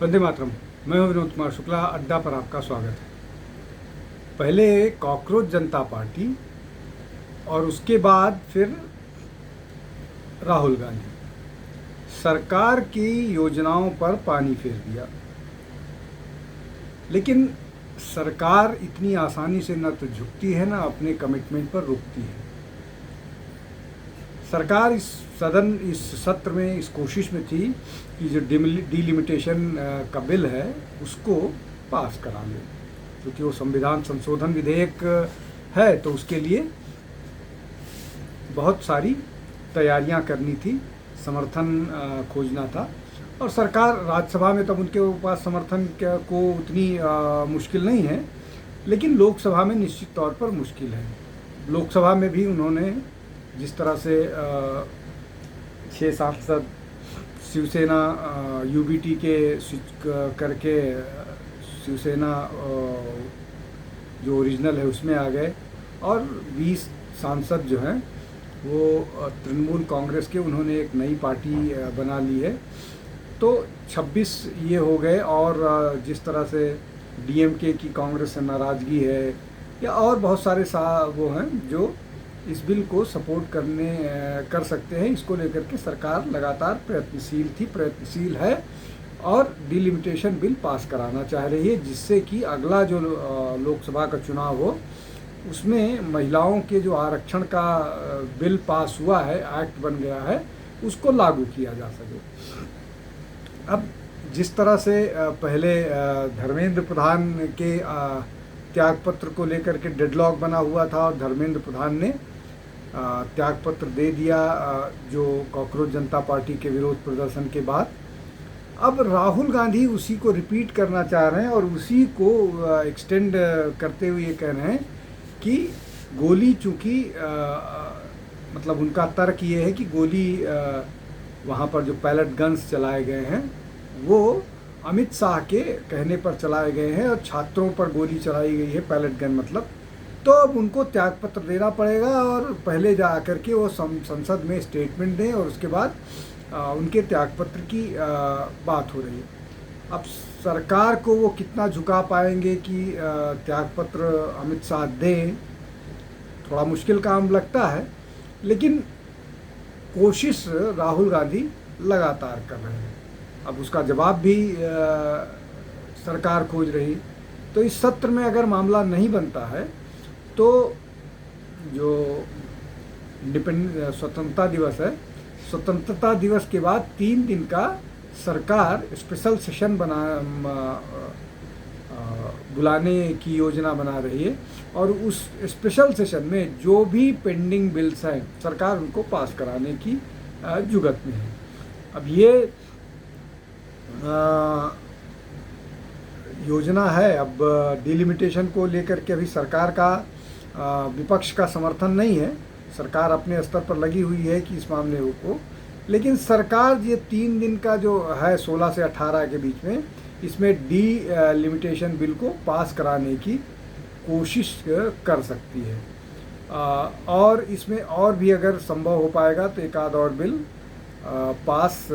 वंदे मातरम। मैं हूं विनोद कुमार शुक्ला। अड्डा पर आपका स्वागत है। पहले कॉकरोच जनता पार्टी और उसके बाद फिर राहुल गांधी सरकार की योजनाओं पर पानी फेर दिया। लेकिन सरकार इतनी आसानी से न तो झुकती है, न अपने कमिटमेंट पर रुकती है। सरकार इस सत्र में इस कोशिश में थी कि जो डिलिमिटेशन का बिल है उसको पास करा ले, क्योंकि वो संविधान संशोधन विधेयक है, तो उसके लिए बहुत सारी तैयारियां करनी थी, समर्थन खोजना था। और सरकार राज्यसभा में तब उनके पास समर्थन को उतनी मुश्किल नहीं है, लेकिन लोकसभा में निश्चित तौर पर मुश्किल है। लोकसभा में भी उन्होंने जिस तरह से 6 सांसद शिवसेना यूबीटी के करके शिवसेना जो ओरिजिनल है उसमें आ गए, और 20 सांसद जो हैं वो तृणमूल कांग्रेस के, उन्होंने एक नई पार्टी बना ली है, तो 26 ये हो गए। और जिस तरह से डीएमके की कांग्रेस से नाराज़गी है, या और बहुत सारे वो हैं जो इस बिल को सपोर्ट कर सकते हैं। इसको लेकर के सरकार लगातार प्रयत्नशील है और डिलिमिटेशन बिल पास कराना चाह रही है, जिससे कि अगला जो लोकसभा का चुनाव हो उसमें महिलाओं के जो आरक्षण का बिल पास हुआ है, एक्ट बन गया है, उसको लागू किया जा सके। अब जिस तरह से पहले धर्मेंद्र प्रधान के त्यागपत्र को लेकर के डेडलॉक बना हुआ था और धर्मेंद्र प्रधान ने त्यागपत्र दे दिया जो कॉकरोच जनता पार्टी के विरोध प्रदर्शन के बाद, अब राहुल गांधी उसी को रिपीट करना चाह रहे हैं और उसी को एक्सटेंड करते हुए ये कह रहे हैं कि गोली, चूँकि मतलब उनका तर्क ये है कि गोली वहाँ पर जो पैलेट गन्स चलाए गए हैं वो अमित शाह के कहने पर चलाए गए हैं और छात्रों पर गोली चलाई गई है, पैलेट गन मतलब। तो अब उनको त्यागपत्र देना पड़ेगा और पहले जा कर के वो संसद में स्टेटमेंट दें और उसके बाद उनके त्यागपत्र की बात हो रही है। अब सरकार को वो कितना झुका पाएंगे कि त्यागपत्र अमित शाह दें, थोड़ा मुश्किल काम लगता है, लेकिन कोशिश राहुल गांधी लगातार कर रहे हैं। अब उसका जवाब भी सरकार खोज रही। तो इस सत्र में अगर मामला नहीं बनता है तो जो स्वतंत्रता दिवस है, स्वतंत्रता दिवस के बाद 3 दिन का सरकार स्पेशल सेशन बुलाने की योजना बना रही है, और उस स्पेशल सेशन में जो भी पेंडिंग बिल्स हैं सरकार उनको पास कराने की जुगत में है। अब ये योजना है। अब डिलिमिटेशन को लेकर के अभी सरकार का विपक्ष का समर्थन नहीं है, सरकार अपने स्तर पर लगी हुई है कि इस मामले को, लेकिन सरकार ये 3 दिन का जो है 16 से 18 के बीच में, इसमें डिलिमिटेशन बिल को पास कराने की कोशिश कर सकती है। और इसमें और भी अगर संभव हो पाएगा तो एक आध और बिल पास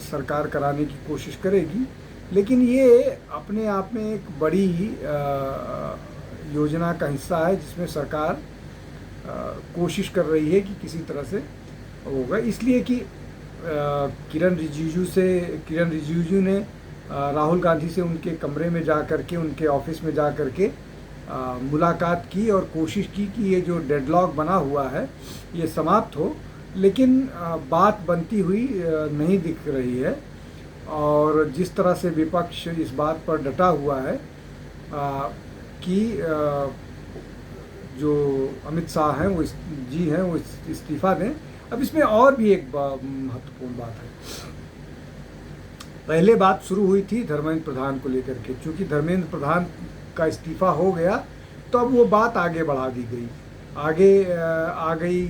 सरकार कराने की कोशिश करेगी। लेकिन ये अपने आप में एक बड़ी योजना का हिस्सा है जिसमें सरकार कोशिश कर रही है कि किसी तरह से होगा, इसलिए कि किरण रिजिजू ने राहुल गांधी से उनके कमरे में जा कर के, उनके ऑफिस में जा कर के मुलाकात की और कोशिश की कि ये जो डेडलॉक बना हुआ है ये समाप्त हो, लेकिन बात बनती हुई नहीं दिख रही है। और जिस तरह से विपक्ष इस बात पर डटा हुआ है कि जो अमित शाह हैं वो इस्तीफ़ा दें। अब इसमें और भी एक महत्वपूर्ण बात है। पहले बात शुरू हुई थी धर्मेंद्र प्रधान को लेकर के, चूँकि धर्मेंद्र प्रधान का इस्तीफ़ा हो गया तो अब वो बात आगे बढ़ा दी गई, आगे आ गई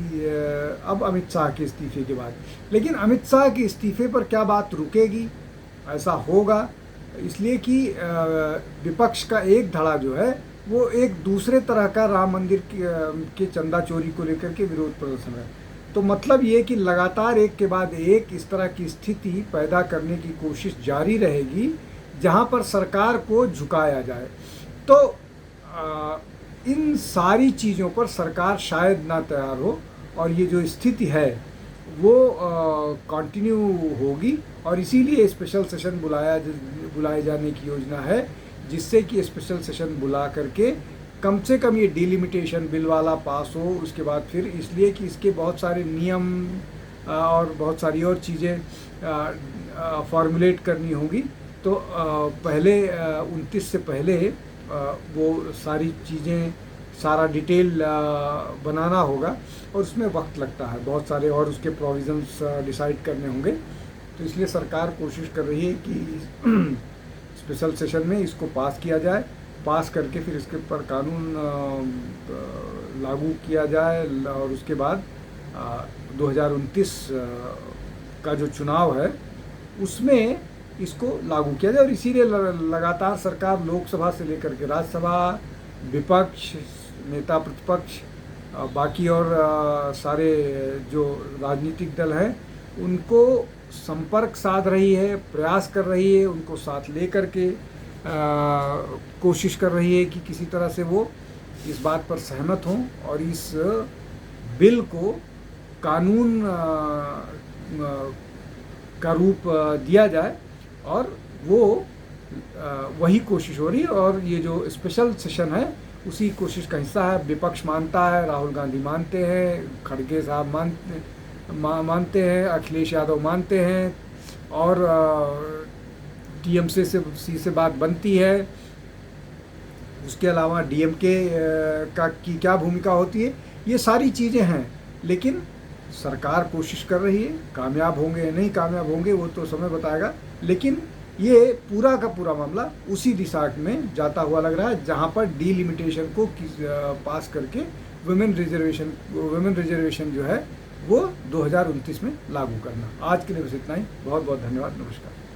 अब अमित शाह के इस्तीफे के बाद। लेकिन अमित शाह के इस्तीफे पर क्या बात रुकेगी? ऐसा होगा इसलिए कि विपक्ष का एक धड़ा जो है वो एक दूसरे तरह का राम मंदिर के चंदा चोरी को लेकर के विरोध प्रदर्शन है। तो मतलब ये कि लगातार एक के बाद एक इस तरह की स्थिति पैदा करने की कोशिश जारी रहेगी, जहाँ पर सरकार को झुकाया जाए। तो इन सारी चीज़ों पर सरकार शायद ना तैयार हो और ये जो स्थिति है वो कंटिन्यू होगी, और इसीलिए स्पेशल सेशन बुलाए जाने की योजना है, जिससे कि स्पेशल सेशन बुला करके कम से कम ये डिलिमिटेशन बिल वाला पास हो। उसके बाद फिर इसलिए कि इसके बहुत सारे नियम और बहुत सारी और चीज़ें फॉर्मुलेट करनी होगी। तो पहले 29 से पहले वो सारी चीज़ें, सारा डिटेल बनाना होगा, और उसमें वक्त लगता है बहुत सारे, और उसके प्रोविज़न्स डिसाइड करने होंगे। तो इसलिए सरकार कोशिश कर रही है कि स्पेशल सेशन में इसको पास किया जाए, पास करके फिर इसके ऊपर कानून लागू किया जाए, और उसके बाद 2029 का जो चुनाव है उसमें इसको लागू किया जाए। और इसीलिए लगातार सरकार लोकसभा से लेकर के राज्यसभा, विपक्ष, नेता प्रतिपक्ष, बाकी और सारे जो राजनीतिक दल हैं उनको संपर्क साध रही है, प्रयास कर रही है, उनको साथ लेकर के कोशिश कर रही है कि किसी तरह से वो इस बात पर सहमत हों और इस बिल को कानून का रूप दिया जाए। और वो वही कोशिश हो रही है, और ये जो स्पेशल सेशन है उसी कोशिश का हिस्सा है। विपक्ष मानता है, राहुल गांधी मानते हैं, खड़गे साहब मानते हैं, अखिलेश यादव मानते हैं, और टीएमसी से बात बनती है। उसके अलावा डीएमके की क्या भूमिका होती है, ये सारी चीज़ें हैं। लेकिन सरकार कोशिश कर रही है, कामयाब होंगे या नहीं कामयाब होंगे वो तो समय बताएगा। लेकिन ये पूरा का पूरा मामला उसी दिशा में जाता हुआ लग रहा है, जहाँ पर डिलिमिटेशन को पास करके वुमेन रिजर्वेशन जो है वो 2029 में लागू करना। आज के लिए बस इतना ही। बहुत बहुत धन्यवाद। नमस्कार।